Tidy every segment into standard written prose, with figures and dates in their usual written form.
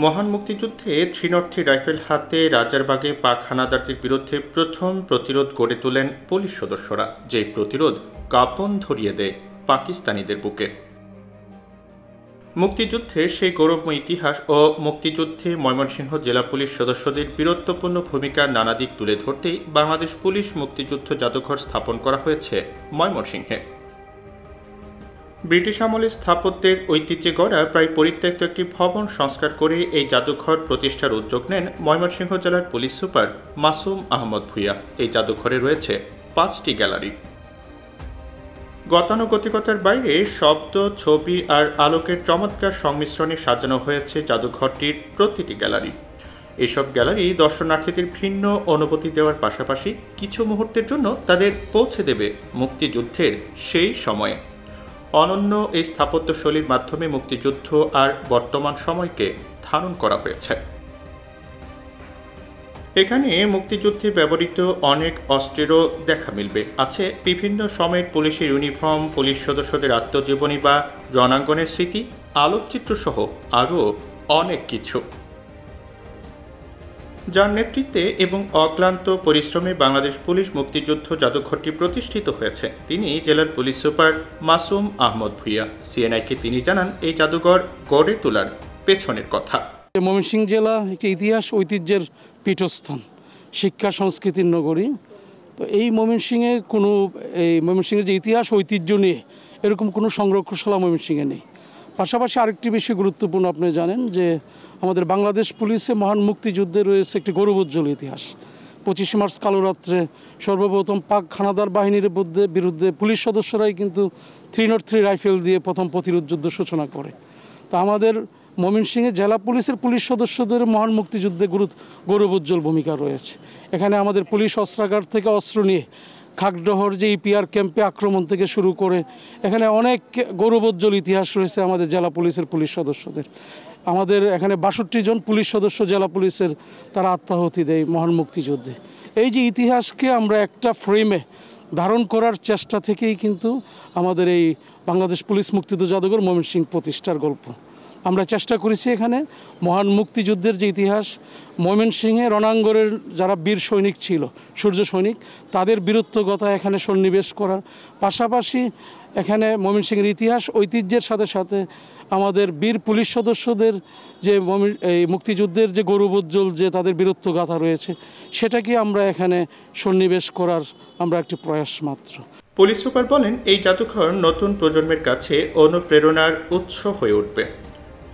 মহান মুক্তিযুদ্ধে ত্রিনর্থী রাইফেল হাতে রাজারবাগে পাক হানাদারদের বিরুদ্ধে প্রথম প্রতিরোধ গড়ে তোলেন পুলিশ সদস্যরা, যে প্রতিরোধ কাঁপন ধরিয়ে দেয় পাকিস্তানিদের বুকে। মুক্তিযুদ্ধের সেই গৌরবময় ইতিহাস ও মুক্তিযুদ্ধে ময়মনসিংহ জেলা পুলিশ সদস্যদের বীরত্বপূর্ণ ভূমিকার নানা দিক তুলে ধরতেই বাংলাদেশ পুলিশ মুক্তিযুদ্ধ জাদুঘর স্থাপন করা হয়েছে ময়মনসিংহে। ব্রিটিশ আমলের স্থাপত্যের ঐতিহ্যে গড়া প্রায় পরিত্যক্ত একটি ভবন সংস্কার করে এই জাদুঘর প্রতিষ্ঠার উদ্যোগ নেন ময়মনসিংহ জেলার পুলিশ সুপার মাসুম আহমদ ভূঁইয়া। এই জাদুঘরে রয়েছে 5টি গ্যালারি। গতানুগতিকতার বাইরে শব্দ, ছবি আর আলোকের চমৎকার সংমিশ্রণে সাজানো হয়েছে জাদুঘরটির প্রতিটি গ্যালারি। এসব গ্যালারি দর্শনার্থীদের ভিন্ন অনুভূতি দেওয়ার পাশাপাশি কিছু মুহূর্তের জন্য তাদের পৌঁছে দেবে মুক্তিযুদ্ধের সেই সময়ে। অনন্য এই স্থাপত্যশৈলীর মাধ্যমে মুক্তিযুদ্ধ আর বর্তমান সময়কে ধারণ করা হয়েছে। এখানে মুক্তিযুদ্ধে ব্যবহৃত অনেক অস্ত্রেরও দেখা মিলবে। আছে বিভিন্ন সময়ের পুলিশের ইউনিফর্ম, পুলিশ সদস্যদের আত্মজীবনী বা রণাঙ্গনের স্মৃতি, আলোকচিত্র সহ আরও অনেক কিছু। যার নেতৃত্বে এবং অক্লান্ত পরিশ্রমে বাংলাদেশ পুলিশ মুক্তিযুদ্ধ জাদুঘরটি প্রতিষ্ঠিত হয়েছে, তিনি জেলার পুলিশ সুপার মাসুম আহমদ ভূঁইয়া। সিএনআইকে তিনি জানান এই জাদুঘর গড়ে তোলার পেছনের কথা। ময়মনসিংহ জেলা একটি ইতিহাস ঐতিহ্যের পীঠস্থান, শিক্ষা সংস্কৃতির নগরী। তো এই ময়মনসিংহের যে ইতিহাস ঐতিহ্য নিয়ে এরকম কোনো সংরক্ষণশালা ময়মনসিংহে নেই। পাশাপাশি আরেকটি বেশি গুরুত্বপূর্ণ, আপনি জানেন যে আমাদের বাংলাদেশ পুলিশে মহান মুক্তিযুদ্ধে রয়েছে একটি গৌরবোজ্জ্বল ইতিহাস। 25 মার্চ কালোরাত্রে সর্বপ্রথম পাক হানাদার বাহিনীর বিরুদ্ধে পুলিশ সদস্যরাই কিন্তু 303 রাইফেল দিয়ে প্রথম প্রতিরোধ যুদ্ধ সূচনা করে। তো আমাদের ময়মনসিংহে জেলা পুলিশের পুলিশ সদস্যদের মহান মুক্তিযুদ্ধে গৌরবোজ্জ্বল ভূমিকা রয়েছে। এখানে আমাদের পুলিশ অস্ত্রাগার থেকে অস্ত্র নিয়ে খাগড়হর যে ইপিআর ক্যাম্পে আক্রমণ থেকে শুরু করে এখানে অনেক গৌরবোজ্জ্বল ইতিহাস রয়েছে আমাদের জেলা পুলিশের পুলিশ সদস্যদের। আমাদের এখানে 62 জন পুলিশ সদস্য জেলা পুলিশের তারা আত্মাহুতি দেয় মহান মুক্তিযুদ্ধে। এই যে ইতিহাসকে আমরা একটা ফ্রেমে ধারণ করার চেষ্টা থেকেই কিন্তু আমাদের এই বাংলাদেশ পুলিশ মুক্তিযুদ্ধ জাদুঘর ময়মনসিংহ প্রতিষ্ঠার গল্প। আমরা চেষ্টা করেছি এখানে মহান মুক্তিযুদ্ধের যে ইতিহাস, ময়মনসিংহে রণাঙ্গনের যারা বীর সৈনিক ছিল, সূর্য সৈনিক, তাদের বীরত্বকথা এখানে সন্নিবেশ করার পাশাপাশি এখানে ময়মনসিংহের ইতিহাস ঐতিহ্যের সাথে সাথে আমাদের বীর পুলিশ সদস্যদের যে এই মুক্তিযুদ্ধের যে গৌরবোজ্জ্বল যে তাদের বীরত্বগাথা রয়েছে সেটাকে আমরা এখানে সন্নিবেশ করার আমরা একটি প্রয়াস মাত্র। পুলিশ সুপার বলেন, এই জাদুঘর নতুন প্রজন্মের কাছে অনুপ্রেরণার উৎস হয়ে উঠবে।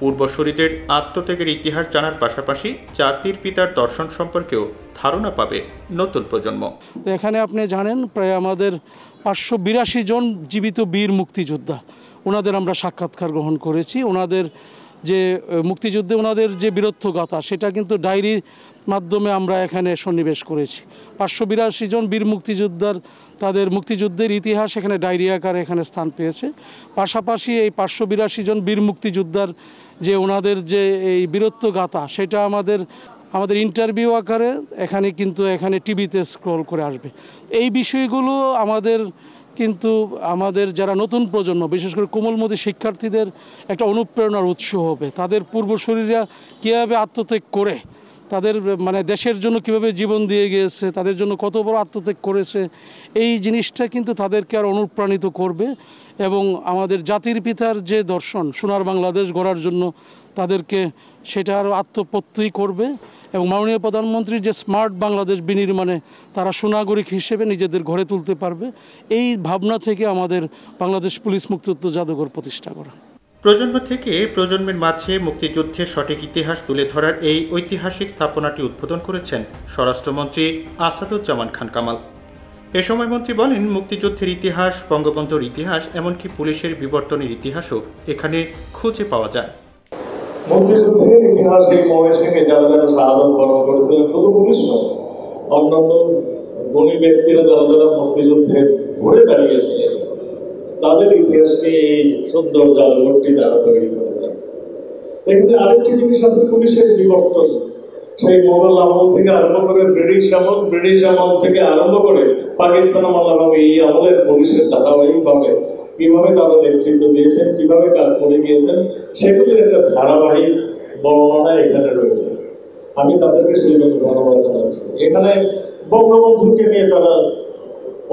পূর্বসূরীদের আত্মত্যাগের ইতিহাস জানার পাশাপাশি জাতির পিতার দর্শন সম্পর্কেও ধারণা পাবে নতুন প্রজন্ম। এখানে আপনি জানেন প্রায় আমাদের 582 জন জীবিত বীর মুক্তিযোদ্ধা, ওনাদের আমরা সাক্ষাৎকার গ্রহণ করেছি। ওনাদের যে মুক্তিযুদ্ধে ওনাদের যে বীরত্বগাথা সেটা কিন্তু ডায়েরির মাধ্যমে আমরা এখানে সন্নিবেশ করেছি। 582 জন বীর মুক্তিযোদ্ধার তাদের মুক্তিযুদ্ধের ইতিহাস এখানে ডায়েরি আকারে এখানে স্থান পেয়েছে। পাশাপাশি এই 582 জন বীর মুক্তিযোদ্ধার যে ওনাদের যে এই বীরত্বগাথা সেটা আমাদের ইন্টারভিউ আকারে এখানে টিভিতে স্ক্রল করে আসবে। এই বিষয়গুলো আমাদের যারা নতুন প্রজন্ম, বিশেষ করে কোমলমতি শিক্ষার্থীদের একটা অনুপ্রেরণার উৎস হবে। তাদের পূর্বসূরীরা কীভাবে আত্মত্যাগ করে তাদের দেশের জন্য কিভাবে জীবন দিয়ে গিয়েছে, তাদের জন্য কত বড় আত্মত্যাগ করেছে, এই জিনিসটা কিন্তু তাদেরকে আর অনুপ্রাণিত করবে এবং আমাদের জাতির পিতার যে দর্শন সোনার বাংলাদেশ গড়ার জন্য তাদেরকে সেটা আরও আত্মপ্রত্যয়ী করবে এবং মাননীয় প্রধানমন্ত্রীর যে স্মার্ট বাংলাদেশ বিনির্মাণে তারা সুনাগরিক হিসেবে নিজেদের গড়ে তুলতে পারবে, এই ভাবনা থেকে আমাদের বাংলাদেশ পুলিশ মুক্তিযুদ্ধ জাদুঘর প্রতিষ্ঠা করা। প্রজন্ম থেকে প্রজন্মের মাঝে মুক্তিযুদ্ধের সঠিক ইতিহাস তুলে ধরার এই ঐতিহাসিক স্থাপনাটি উদ্বোধন করেছেন স্বরাষ্ট্রমন্ত্রী আসাদুজ্জামান খান কামাল। এ সময় মন্ত্রী বলেন, মুক্তিযুদ্ধের ইতিহাস, বঙ্গবন্ধুর ইতিহাস, এমনকি পুলিশের বিবর্তনের ইতিহাসও এখানে খুঁজে পাওয়া যায়। মুক্তিযুদ্ধের ইতিহাস এই ময়মনসিংহে যারা যারা শাহাদত বরণ করেছিলেন, শুধু পুলিশ নয়, অন্যান্য গুণী ব্যক্তিরা যারা যারা মুক্তিযুদ্ধে ঘুরে দাঁড়িয়েছিলেন তাদের ইতিহাসকে এই সুন্দর জাদুঘরটি তারা তৈরি করেছেন। এখানে আরেকটি জিনিস আছে, পুলিশের বিবর্তন। সেই মোগল আমল থেকে আরম্ভ করে ব্রিটিশ আমল থেকে আরম্ভ করে পাকিস্তান আমল এবং এই আমলের পুলিশের ধারাবাহিকভাবে কিভাবে তারা নেতৃত্ব দিয়েছেন, কিভাবে কাজ করে গিয়েছেন, সেগুলির একটা ধারাবাহিক বর্ণনা এখানে রয়েছে। আমি তাদেরকে সেই জন্য ধন্যবাদ জানাচ্ছি। এখানে বঙ্গবন্ধুকে নিয়ে তারা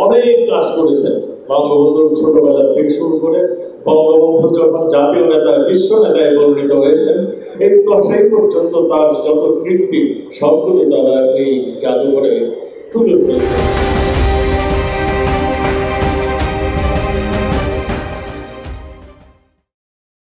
অনেক কাজ করেছেন। বঙ্গবন্ধুর ছোটবেলা থেকে শুরু করে বঙ্গবন্ধু যখন জাতীয় নেতা, বিশ্ব নেতায় পরিণত হয়েছেন, সেই পর্যন্ত তার যত কীর্তি সবগুলো তারা এই জাদুঘরে তুলে ধরেছেন।